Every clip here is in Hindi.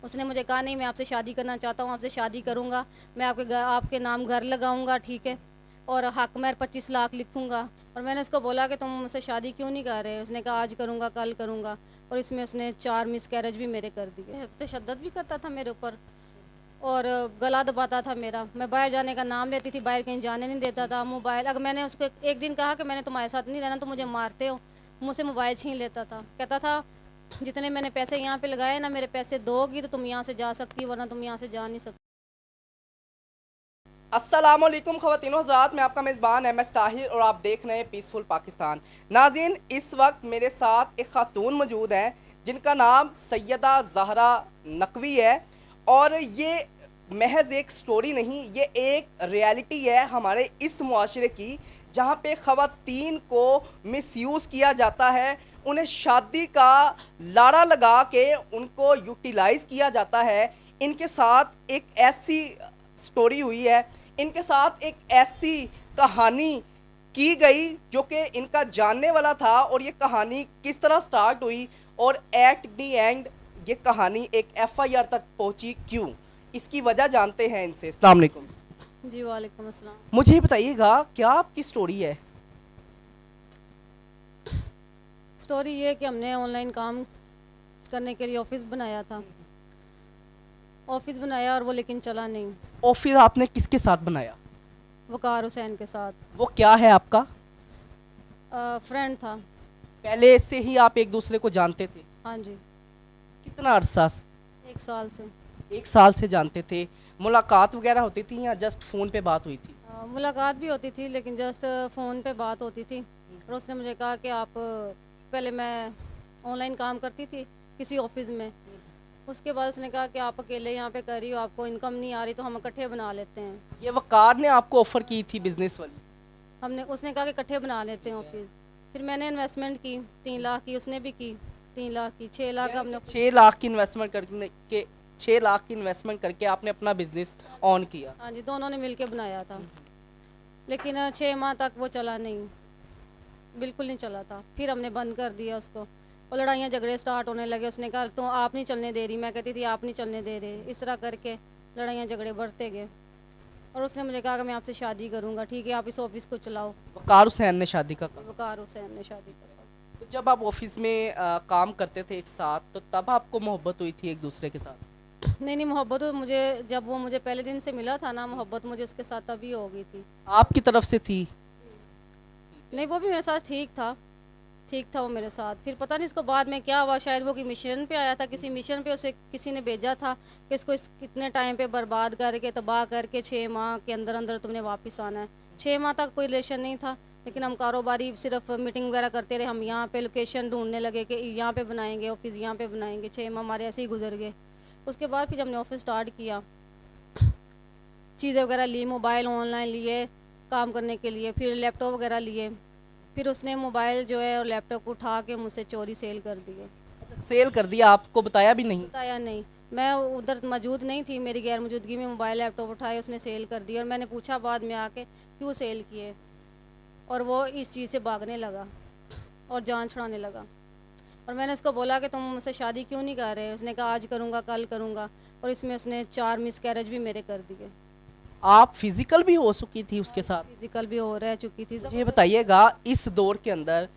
उसने मुझे कहा नहीं मैं आपसे शादी करना चाहता हूँ, आपसे शादी करूँगा, मैं आपके नाम घर लगाऊँगा, ठीक है, और हक महर 25 लाख लिखूँगा। और मैंने उसको बोला कि तुम मुझसे शादी क्यों नहीं कर रहे? उसने कहा आज करूँगा, कल करूँगा। और इसमें उसने 4 मिसकैरेज भी मेरे कर दिए। तशद्दुद भी करता था मेरे ऊपर और गला दबाता था मेरा। मैं बाहर जाने का नाम लेती थी, बाहर कहीं जाने नहीं देता था। मोबाइल अगर मैंने उसको एक दिन कहा कि मैंने तुम्हारे साथ नहीं रहना, तो मुझे मारते हो, मुझसे मोबाइल छीन लेता था। कहता था जितने मैंने पैसे यहाँ पे लगाए ना, मेरे पैसे दोगी तो तुम यहाँ से जा सकती, वरना तुम यहाँ से जा नहीं सकती। अस्सलामुअलैकुम ख़वातीनो हज़रात, मैं आपका मेज़बान एम एस ताहिर और आप देख रहे हैं पीसफुल पाकिस्तान। नाज़रीन, इस वक्त मेरे साथ एक ख़ातून मौजूद हैं जिनका नाम सैयदा ज़हरा नकवी है और ये महज एक स्टोरी नहीं, ये एक रियलिटी है हमारे इस मुआशरे की, जहाँ पे ख़वातीन को मिसयूज़ किया जाता है, उन्हें शादी का लारा लगा के उनको यूटिलाइज़ किया जाता है। इनके साथ एक ऐसी स्टोरी हुई है, इनके साथ एक ऐसी कहानी की गई जो कि इनका जानने वाला था, और ये कहानी किस तरह स्टार्ट हुई और एट दी एंड ये कहानी एक एफआईआर तक पहुंची क्यों, इसकी वजह जानते हैं इनसे। अस्सलाम वालेकुम। जी वालेकुम अस्सलाम। मुझे बताइएगा क्या आपकी स्टोरी है। स्टोरी ये कि हमने ऑनलाइन काम करने के लिए ऑफिस बनाया था, ऑफिस बनाया और वो लेकिन चला नहीं। ऑफिस आपने किसके साथ बनाया? वकार हुसैन के साथ। वो क्या है आपका? फ्रेंड था। पहले से ही आप एक दूसरे को जानते थे? हाँ जी। कितना अरसा? 1 साल से। 1 साल से जानते थे। मुलाकात वगैरह होती थी या जस्ट फ़ोन पे बात हुई थी? मुलाकात भी होती थी लेकिन जस्ट फ़ोन पे बात होती थी। और उसने मुझे कहा कि आप पहले मैं ऑनलाइन काम करती थी किसी ऑफिस में, उसके बाद उसने कहा कि आप अकेले यहाँ पे कर रही हो, आपको इनकम नहीं आ रही, तो हम इकट्ठे बना लेते हैं। ये वकार ने आपको ऑफ़र की थी बिज़नेस वाली? उसने कहा कि इकट्ठे बना लेते हैं ऑफिस। फिर मैंने इन्वेस्टमेंट की 3 लाख की, उसने भी की 3 लाख की, 6 लाख हमने। 6 लाख की इन्वेस्टमेंट करने के 6 लाख की इन्वेस्टमेंट करके आपने अपना बिजनेस ऑन किया? हाँ जी, दोनों ने मिलके बनाया था। लेकिन 6 माह तक वो चला नहीं, बिल्कुल नहीं चला था। फिर हमने बंद कर दिया उसको और लड़ाइयाँ झगड़े स्टार्ट होने लगे। उसने कहा तो आप नहीं चलने दे रही, मैं कहती थी आप नहीं चलने दे रहे। इस तरह करके लड़ाइयाँ झगड़े बढ़ते गए और उसने मुझे कहा कि मैं आपसे शादी करूँगा, ठीक है आप इस ऑफिस को चलाओ। वकार हुसैन ने शादी का कहा? वकार हुसैन ने शादी करा। तो जब आप ऑफिस में काम करते थे एक साथ, तो तब आपको मोहब्बत हुई थी एक दूसरे के साथ? नहीं नहीं, मोहब्बत तो मुझे जब वो मुझे पहले दिन से मिला था ना, मोहब्बत मुझे उसके साथ तभी हो गई थी। आपकी तरफ से थी? नहीं, वो भी मेरे साथ ठीक था, ठीक था वो मेरे साथ। फिर पता नहीं इसको बाद में क्या हुआ, शायद वो कि मिशन पे आया था, किसी मिशन पे उसे किसी ने भेजा था कि इसको कितने टाइम पे बर्बाद करके तबाह करके 6 माह के अंदर अंदर तुमने वापस आना है। 6 माह तक कोई रिलेशन नहीं था, लेकिन हम कारोबारी सिर्फ मीटिंग वगैरह करते रहे। हम यहाँ पे लोकेशन ढूंढने लगे कि यहाँ पे बनाएंगे ऑफिस, यहाँ पे बनाएंगे। 6 माह हमारे ऐसे ही गुजर गए। उसके बाद फिर हमने ऑफिस स्टार्ट किया, चीज़ें वगैरह ली, मोबाइल ऑनलाइन लिए काम करने के लिए, फिर लैपटॉप वगैरह लिए। फिर उसने मोबाइल जो है और लैपटॉप उठा के मुझसे चोरी सेल कर दिए। अच्छा, सेल कर दिया, आपको बताया भी नहीं? बताया नहीं, मैं उधर मौजूद नहीं थी, मेरी गैर मौजूदगी में मोबाइल लैपटॉप उठाए उसने सेल कर दिया। और मैंने पूछा बाद में आके क्यों सेल किए, और वो इस चीज़ से भागने लगा और जान छुड़ाने लगा। और मैंने उसको बोला कि तुम मुझसे शादी क्यों नहीं कर रहे? उसने कहा आज करूँगा, कल करूँगा। और इसमें उसने 4 मिसकैरेज भी मेरे कर दिए। आप फिजिकल भी हो चुकी थी उसके साथ? फिजिकल भी हो रह चुकी थी। मुझे बताइएगा, इस दौर के अंदर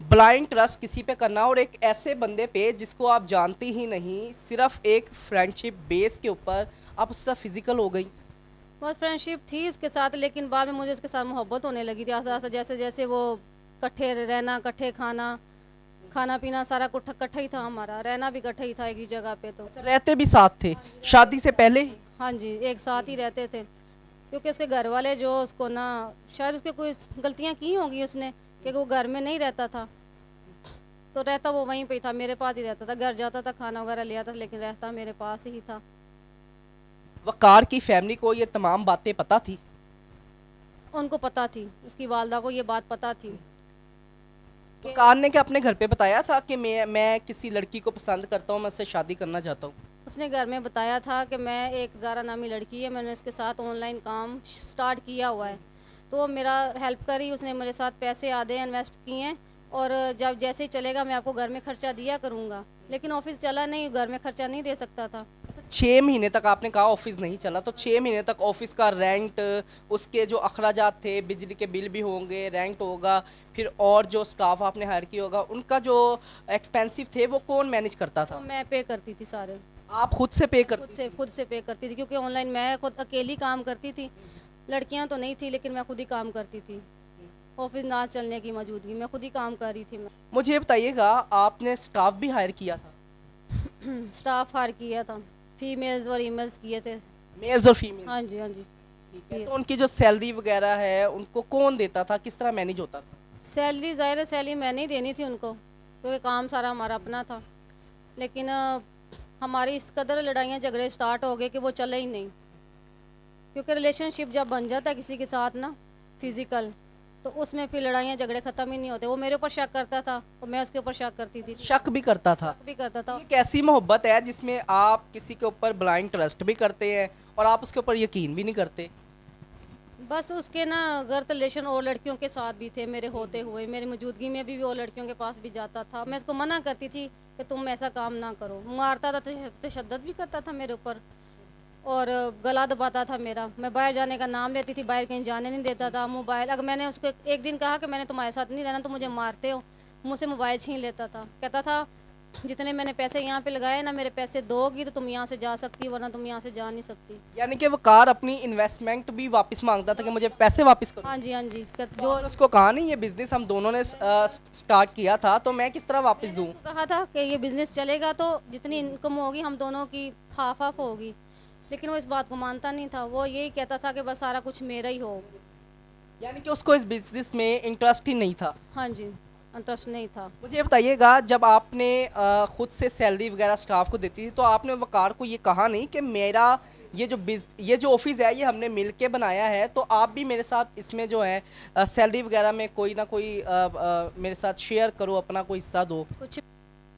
ब्लाइंड ट्रस्ट किसी पे करना और एक ऐसे बंदे पे जिसको आप जानती ही नहीं, सिर्फ एक फ्रेंडशिप बेस के ऊपर आप उससे फिजिकल हो गई। बहुत फ्रेंडशिप थी उसके साथ, लेकिन बाद में मुझे उसके साथ मोहब्बत होने लगी थी आस्ते आस्ते। जैसे जैसे वो इकट्ठे रहना, इकट्ठे खाना, खाना पीना सारा कुछ इकट्ठा ही था हमारा, रहना भी इकट्ठा ही था एक ही जगह पे। तो रहते भी साथ थे शादी से पहले? हाँ जी, एक साथ ही रहते थे। क्योंकि उसके घर वाले जो उसको ना, शायद उसके कोई गलतियाँ की होंगी उसने कि वो घर में नहीं रहता था, तो रहता वो वहीं पे ही था, मेरे पास ही रहता था। घर जाता था, खाना वगैरह ले आता था, लेकिन रहता मेरे पास ही था। वकार की फैमिली को ये तमाम बातें पता थी? उनको पता थी, उसकी वालदा को ये बात पता थी। वकार ने क्या अपने घर पे बताया था कि मैं किसी लड़की को पसंद करता हूँ, मैं उससे शादी करना चाहता हूँ? उसने घर में बताया था कि मैं, एक ज़ारा नामी लड़की है, मैंने इसके साथ ऑनलाइन काम स्टार्ट किया हुआ है, तो वो मेरा हेल्प करी। उसने मेरे साथ पैसे आधे इन्वेस्ट किए हैं और जब जैसे ही चलेगा मैं आपको घर में खर्चा दिया करूँगा। लेकिन ऑफिस चला नहीं, घर में खर्चा नहीं दे सकता था। 6 महीने तक आपने कहा ऑफिस नहीं चला, तो 6 महीने तक ऑफिस का रेंट, उसके जो अखराजात थे, बिजली के बिल भी होंगे, रेंट होगा, फिर और जो स्टाफ आपने हायर किया होगा, उनका जो एक्सपेंसिव थे वो कौन मैनेज करता तो था? मैं पे करती थी सारे, आप खुद से पे खुद करती से थी? खुद से पे करती थी, क्योंकि ऑनलाइन मैं खुद अकेली काम करती थी। लड़कियां तो नहीं थी, लेकिन मैं खुद ही काम करती थी। ऑफिस ना चलने की मौजूदगी में खुद ही काम कर रही थी मैं। मुझे ये बताइएगा, आपने स्टाफ भी हायर किया था? स्टाफ हायर किया था, फीमेल्स और ईमेल्स किए थे। मेल्स और फीमेल? हाँ जी, हाँ जी। ठीक है, तो उनकी जो सैलरी वगैरह है उनको कौन देता था, किस तरह मैनेज होता था? सैलरी, ज़ाहिर है सैलरी मैंने ही देनी थी उनको, क्योंकि काम सारा हमारा अपना था। लेकिन हमारी इस कदर लड़ाइयाँ झगड़े स्टार्ट हो गए कि वो चले ही नहीं। क्योंकि रिलेशनशिप जब बन जाता है किसी के साथ ना, फिजिकल, तो उसमें फिर लड़ाइयाँ झगड़े ख़त्म ही नहीं होते। वो मेरे ऊपर शक करता था और मैं उसके ऊपर शक करती थी, शक भी करता था? शक भी करता था। ये कैसी मोहब्बत है जिसमें आप किसी के ऊपर ब्लाइंड ट्रस्ट भी करते हैं और आप उसके ऊपर यकीन भी नहीं करते? बस उसके ना गलत रिलेशन और लड़कियों के साथ भी थे मेरे होते हुए, मेरी मौजूदगी में भी वो लड़कियों के पास भी जाता था। मैं उसको मना करती थी कि तुम ऐसा काम ना करो। मारता था, तशद्दुद भी करता था मेरे ऊपर और गला दबाता था मेरा। मैं बाहर जाने का नाम लेती थी, बाहर कहीं जाने नहीं देता था। मोबाइल, अगर मैंने उसको एक दिन कहा कि मैंने तुम्हारे साथ नहीं रहना, तो मुझे मारते हो, मुझसे मोबाइल छीन लेता था। कहता था जितने मैंने पैसे यहाँ पे लगाए ना, मेरे पैसे दोगी तो तुम यहाँ से जा सकती, वरना तुम यहाँ से जा नहीं सकती। यानी कि वो कार अपनी इन्वेस्टमेंट भी वापस मांगता था कि मुझे पैसे वापस करो। हाँ जी, हाँ जी। जो उसको कहा नहीं, ये बिजनेस हम दोनों ने स्टार्ट किया था, तो मैं किस तरह वापस दूं? उसको कहा था कि ये बिजनेस चलेगा तो जितनी इनकम होगी हम दोनों की हाफ हाफ होगी। लेकिन वो इस बात को मानता नहीं था। वो यही कहता था कि बस सारा कुछ मेरा ही हो। यानी कि उसको इस बिजनेस में इंटरेस्ट ही नहीं था? हाँ जी, इंटरेस्ट नहीं था। मुझे ये बताइएगा, जब आपने खुद से सैलरी वगैरह स्टाफ को देती थी, तो आपने वकार को ये कहा नहीं कि मेरा ये जो ऑफिस है ये हमने मिल के बनाया है, तो आप भी मेरे साथ इसमें जो है सैलरी वगैरह में कोई ना कोई मेरे साथ शेयर करो, अपना कोई हिस्सा दो? कुछ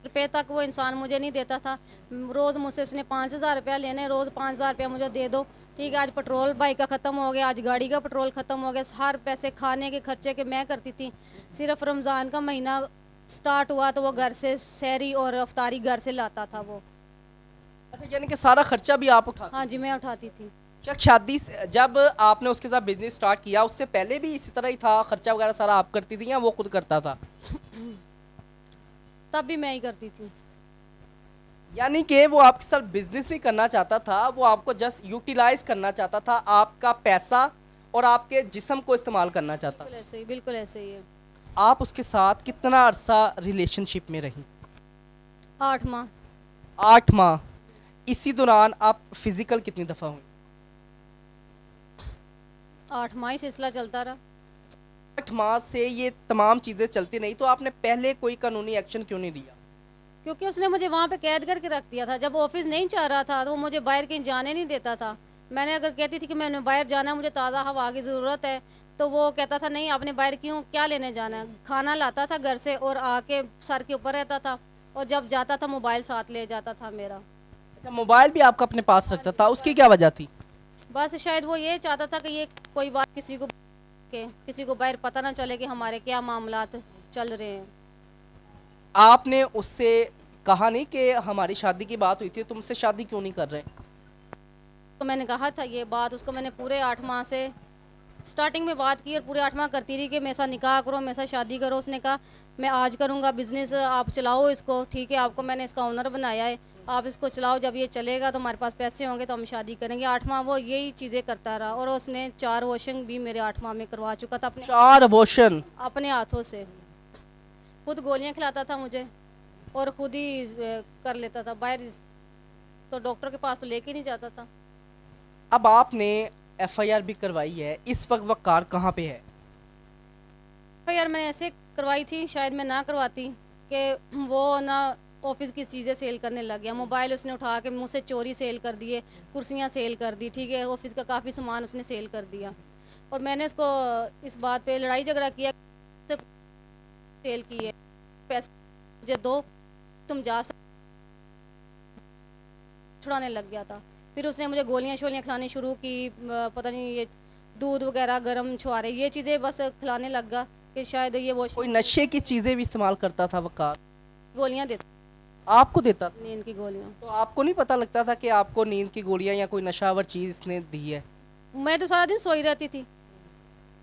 रुपए तक वो इंसान मुझे नहीं देता था। रोज़ मुझसे उसने 5,000 रुपया लेने, रोज़ 5,000 रुपया मुझे दे दो। ठीक है, आज पेट्रोल बाइक का ख़त्म हो गया, आज गाड़ी का पेट्रोल ख़त्म हो गया। हर पैसे खाने के खर्चे के मैं करती थी। सिर्फ रमज़ान का महीना स्टार्ट हुआ तो वो घर से सहरी और अफ्तारी घर से लाता था वो। अच्छा, यानी कि सारा खर्चा भी आप उठाते? हाँ जी, मैं उठाती थी। क्या जब आपने उसके साथ बिजनेस स्टार्ट किया, उससे पहले भी इसी तरह ही था, खर्चा वगैरह सारा आप करती थी या वो खुद करता था? तब भी मैं ही करती थी। यानी कि वो आपके साथ बिजनेस नहीं करना चाहता था, वो आपको जस्ट यूटिलाइज करना चाहता था, आपका पैसा और आपके जिस्म को इस्तेमाल करना चाहता। बिल्कुल ऐसे ही, बिल्कुल ऐसे ही है। आप उसके साथ कितना अरसा रिलेशनशिप में रही? 8 माह। 8 माह। इसी दौरान आप फिजिकल कितनी दफ़ा हुई? 8 माह ही सिलसिला चलता रहा। 8 माह से ये तमाम चीज़ें चलती नहीं, तो आपने पहले कोई कानूनी एक्शन क्यों नहीं लिया? क्योंकि उसने मुझे वहाँ पे कैद करके रख दिया था। जब ऑफिस नहीं चाह रहा था तो वो मुझे बाहर कहीं जाने नहीं देता था। मैंने अगर कहती थी कि मैंने बाहर जाना है, मुझे ताज़ा हवा की ज़रूरत है, तो वो कहता था नहीं, आपने बाहर क्यों, क्या लेने जाना है। खाना लाता था घर से और आके सर के ऊपर रहता था, और जब जाता था मोबाइल साथ ले जाता था मेरा। अच्छा, मोबाइल भी आपका अपने पास रखता था, उसकी क्या वजह थी? बस शायद वो ये चाहता था कि ये कोई बात किसी को बाहर पता ना चले कि हमारे क्या मामलात चल रहे हैं। आपने उससे कहा नहीं कि हमारी शादी की बात हुई थी, तुमसे शादी क्यों नहीं कर रहे? तो मैंने कहा था ये बात उसको, मैंने पूरे 8 माह से स्टार्टिंग में बात की और पूरे 8 माह करती रही कि मेरे साथ निकाह करो, मेरे साथ शादी करो। उसने कहा मैं आज करूँगा, बिज़नेस आप चलाओ इसको, ठीक है, आपको मैंने इसका ओनर बनाया है, आप इसको चलाओ, जब ये चलेगा तो हमारे पास पैसे होंगे तो हम शादी करेंगे। 8 माह वो यही चीज़ें करता रहा और उसने 4 वॉशिंग भी मेरे 8 माह में करवा चुका था 4 अबॉर्शन? अपने हाथों से। खुद गोलियाँ खिलाता था मुझे और खुद ही कर लेता था बाहर, तो डॉक्टर के पास तो लेके नहीं जाता था। अब आपने एफआईआर भी करवाई है, इस वक्त वकार कहाँ पे है? तो यार मैंने ऐसे करवाई थी, शायद मैं ना करवाती कि वो ना ऑफिस की चीज़ें सेल करने लग गया। मोबाइल उसने उठा के मुझसे चोरी सेल कर दिए, कुर्सियाँ सेल कर दी, ठीक है, ऑफिस का काफ़ी सामान उसने सेल कर दिया। और मैंने उसको इस बात पे लड़ाई झगड़ा किया, तो सेल की है, पैसे मुझे दो, तुम जा सकते, छुड़ाने लग गया था। फिर उसने मुझे गोलियाँ शोलियाँ खिलानी शुरू की, पता नहीं ये दूध वगैरह, गरम छुआरे, ये चीज़ें बस खिलाने लग गया। कि शायद ये वो कोई नशे की चीज़ें भी इस्तेमाल करता था वक़ार? गोलियां देते, आपको देता था? नींद की गोलियां। तो आपको नहीं पता लगता था कि आपको नींद की गोलियाँ या कोई नशावर चीज़ इसने दी है? मैं तो सारा दिन सोई रहती थी।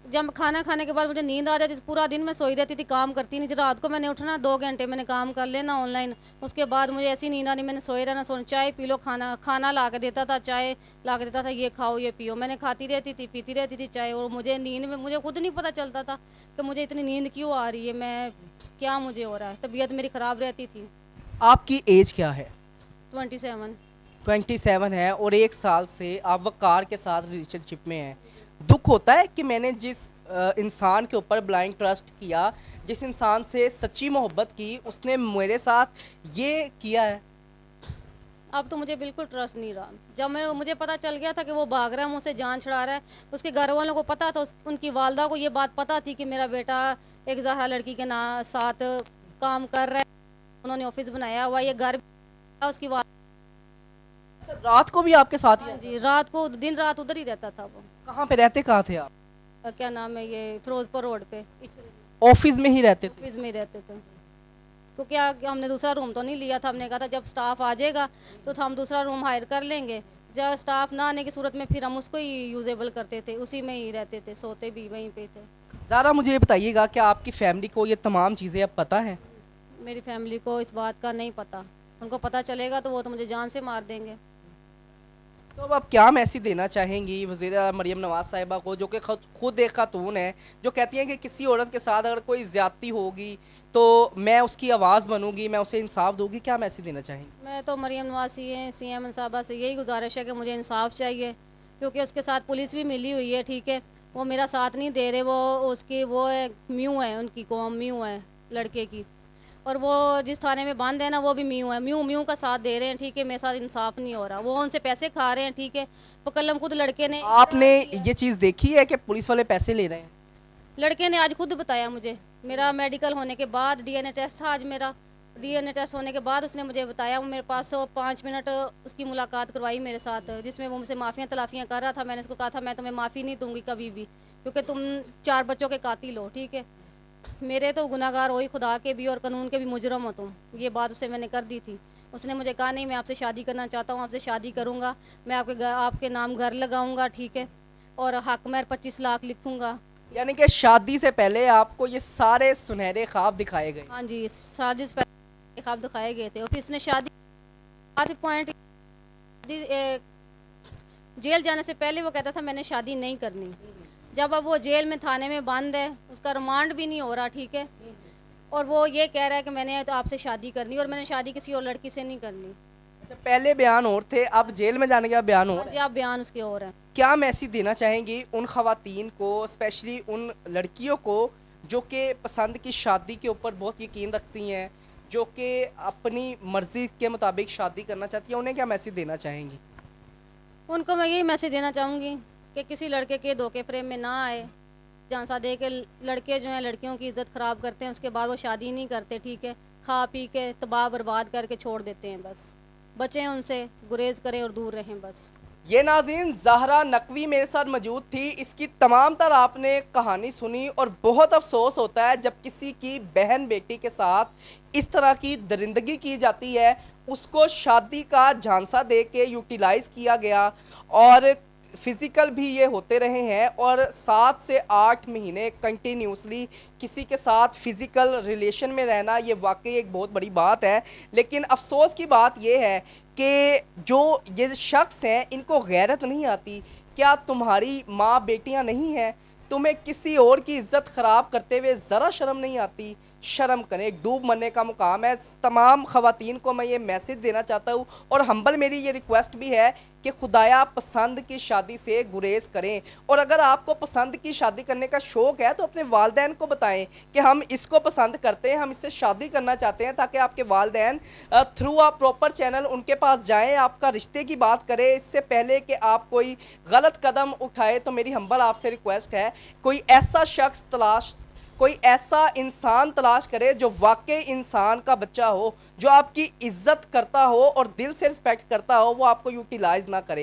जब खाना खाने के बाद मुझे नींद आ जाती थी, पूरा दिन मैं सोई रहती थी, काम करती नहीं थी। रात को मैंने उठना 2 घंटे मैंने काम कर लेना ऑनलाइन, उसके बाद मुझे ऐसी नींद आनी, मैंने सोए रहना, चाय पी लो, खाना खाना ला के देता था, चाय ला के देता था, ये खाओ ये पियो, मैंने खाती रहती थी, पीती रहती थी चाय। और मुझे नींद में मुझे खुद नहीं पता चलता था कि मुझे इतनी नींद क्यों आ रही है, मैं क्या मुझे हो रहा है, तबीयत मेरी ख़राब रहती थी। आपकी एज क्या है? 27। 27 है और 1 साल से आप वक़ार के साथ रिलेशनशिप में हैं। दुःख होता है कि मैंने जिस इंसान के ऊपर ब्लाइंड ट्रस्ट किया, जिस इंसान से सच्ची मोहब्बत की, उसने मेरे साथ ये किया है। अब तो मुझे बिल्कुल ट्रस्ट नहीं रहा। जब मुझे पता चल गया था कि वो भाग रहा है, मुझसे जान छुड़ा रहा है, उसके घर वालों को पता था, उनकी वालदा को ये बात पता थी कि मेरा बेटा एक ज़हरा लड़की के साथ काम कर रहा है, उन्होंने ऑफिस बनाया हुआ, ये घर उसकी वाल अच्छा, रात को भी आपके साथ ही? हाँ जी, रात को दिन रात उधर ही रहता था वो। कहाँ पे रहते कहाँ थे आप? क्या नाम है, ये फिरोजपुर रोड पे ऑफिस में ही रहते थे? ऑफिस में ही रहते थे। क्योंकि हमने दूसरा रूम तो नहीं लिया था, हमने कहा था जब स्टाफ आ जाएगा तो हम दूसरा रूम हायर कर लेंगे, जब स्टाफ ना आने की सूरत में फिर हम उसको ही यूजेबल करते थे, उसी में ही रहते थे, सोते भी वहीं पे थे। ज़रा मुझे ये बताइएगा कि आपकी फैमिली को ये तमाम चीज़ें अब पता हैं? मेरी फैमिली को इस बात का नहीं पता, उनको पता चलेगा तो वो तो मुझे जान से मार देंगे। तो अब आप क्या मैसेज देना चाहेंगी वज़ीर आला मरियम नवाज़ साहिबा को, जो कि खुद एक खातून है, जो कहती हैं कि किसी औरत के साथ अगर कोई ज़्यादती होगी तो मैं उसकी आवाज़ बनूंगी, मैं उसे इंसाफ दूंगी, क्या मैसेज देना चाहेंगी? मैं तो मरियम नवाज CM साहबा से यही गुजारिश है कि मुझे इंसाफ चाहिए, क्योंकि उसके साथ पुलिस भी मिली हुई है, ठीक है, वो मेरा साथ नहीं दे रहे, वो है म्यू है, उनकी कौम म्यू है लड़के की, और वो जिस थाने में बंद है ना वो भी म्यू है, म्यू का साथ दे रहे हैं, ठीक है, मेरे साथ इंसाफ नहीं हो रहा, वो उनसे पैसे खा रहे हैं, ठीक है, वो कलम खुद लड़के ने आपने ये चीज़ देखी है कि पुलिस वाले पैसे ले रहे हैं? लड़के ने आज खुद बताया मुझे, मेरा मेडिकल होने के बाद DNA टेस्ट था आज मेरा, DNA टेस्ट होने के बाद उसने मुझे बताया, वो मेरे पास 5 मिनट उसकी मुलाकात करवाई मेरे साथ, जिसमें वो मुझसे माफ़ियाँ तलाफ़ियाँ कर रहा था। मैंने उसको कहा था मैं तुम्हें माफ़ी नहीं दूंगी कभी भी, क्योंकि तुम 4 बच्चों के कातिल हो, ठीक है, मेरे तो गुनाहगार हो ही, खुदा के भी और कानून के भी मुजरम हो तुम, ये बात उससे मैंने कर दी थी। उसने मुझे कहा नहीं मैं आपसे शादी करना चाहता हूँ, आपसे शादी करूँगा, मैं आपके नाम घर लगाऊँगा, ठीक है, और हक महर 25 लाख लिखूँगा। यानी कि शादी से पहले आपको ये सारे सुनहरे ख्वाब दिखाए गए? हाँ जी, शादी से पहले ख्वाब दिखाए गए थे, और फिर इसने शादी पॉइंट जेल जाने से पहले वो कहता था मैंने शादी नहीं करनी, जब अब वो जेल में थाने में बंद है, उसका रिमांड भी नहीं हो रहा, ठीक है, और वो ये कह रहा है कि मैंने तो आपसे शादी करनी, और मैंने शादी किसी और लड़की से नहीं करनी। अच्छा, पहले बयान और थे, अब जेल में जाने के बाद बयान और हाँ है। जी, आप बयान उसके और हैं। क्या मैसेज देना चाहेंगी उन खवातीन को, स्पेशली उन लड़कियों को जो कि पसंद की शादी के ऊपर बहुत यकीन रखती हैं, जो कि अपनी मर्ज़ी के मुताबिक शादी करना चाहती हैं, उन्हें क्या मैसेज देना चाहेंगी? उनको मैं यही मैसेज देना चाहूँगी कि किसी लड़के के धोखे प्रेम में ना आए, झांसा दे के लड़के जो हैं लड़कियों की इज्जत ख़राब करते हैं, उसके बाद वो शादी नहीं करते, ठीक है, खा पी के तबाह बर्बाद करके छोड़ देते हैं, बस बचें उनसे, गुरेज करें और दूर रहें बस। ये नाज़रीन ज़हरा नकवी मेरे साथ मौजूद थी। इसकी तमाम तर आपने कहानी सुनी और बहुत अफसोस होता है जब किसी की बहन बेटी के साथ इस तरह की दरिंदगी की जाती है, उसको शादी का झांसा दे के यूटिलाइज़ किया गया और फिज़िकल भी ये होते रहे हैं और 7 से 8 महीने कंटिन्यूसली किसी के साथ फ़िज़िकल रिलेशन में रहना, ये वाकई एक बहुत बड़ी बात है। लेकिन अफसोस की बात ये है कि जो ये शख्स हैं इनको गैरत नहीं आती। क्या तुम्हारी माँ बेटियाँ नहीं हैं? तुम्हें किसी और की इज़्ज़त ख़राब करते हुए ज़रा शर्म नहीं आती? शर्म करें, डूब मरने का मुकाम है। तमाम ख़वातीन को मैं ये मैसेज देना चाहता हूँ और हम्बल मेरी ये रिक्वेस्ट भी है कि खुदाया पसंद की शादी से गुरेज करें, और अगर आपको पसंद की शादी करने का शौक़ है तो अपने वालिदैन को बताएं कि हम इसको पसंद करते हैं, हम इससे शादी करना चाहते हैं, ताकि आपके वालिदैन थ्रू आ प्रॉपर चैनल उनके पास जाएं, आपका रिश्ते की बात करें। इससे पहले कि आप कोई गलत कदम उठाए तो मेरी हम्बल आपसे रिक्वेस्ट है, कोई ऐसा शख्स कोई ऐसा इंसान तलाश करे जो वाकई इंसान का बच्चा हो, जो आपकी इज्जत करता हो और दिल से रिस्पेक्ट करता हो, वो आपको यूटिलाइज़ ना करे।